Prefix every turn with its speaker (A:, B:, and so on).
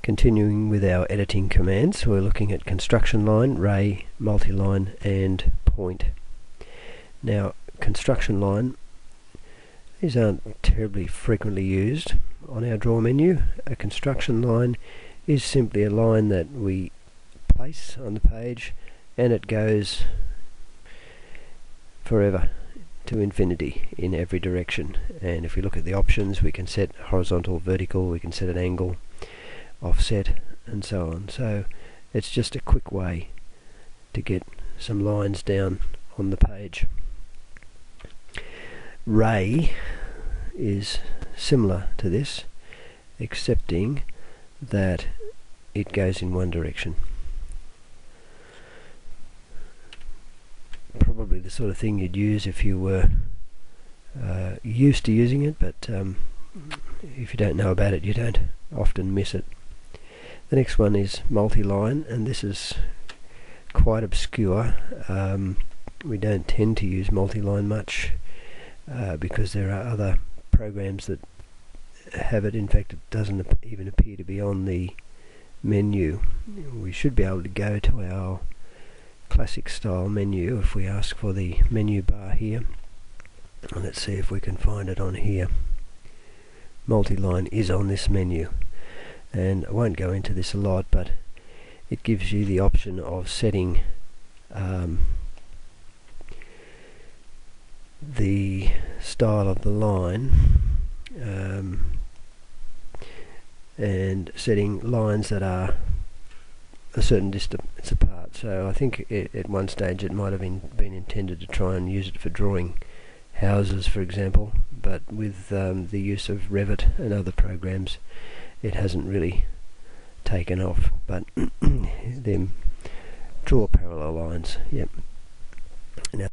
A: Continuing with our editing commands, we're looking at construction line, ray, multiline and point. Now, construction line, these aren't terribly frequently used on our draw menu. A construction line is simply a line that we place on the page and it goes forever to infinity in every direction. And if we look at the options, we can set horizontal, vertical, we can set an angle, offset and so on. So it's just a quick way to get some lines down on the page. Ray is similar to this, excepting that it goes in one direction. Probably the sort of thing you'd use if you were used to using it, but if you don't know about it, you don't often miss it. The next one is multiline, and this is quite obscure. We don't tend to use multiline much because there are other programs that have it. In fact, it doesn't even appear to be on the menu. We should be able to go to our classic style menu if we ask for the menu bar here. Let's see if we can find it on here. Multiline is on this menu, and I won't go into this a lot, but it gives you the option of setting the style of the line and setting lines that are a certain distance apart. So I think at one stage it might have been intended to try and use it for drawing houses, for example, but with the use of Revit and other programs it hasn't really taken off. But them draw parallel lines. Yep. Now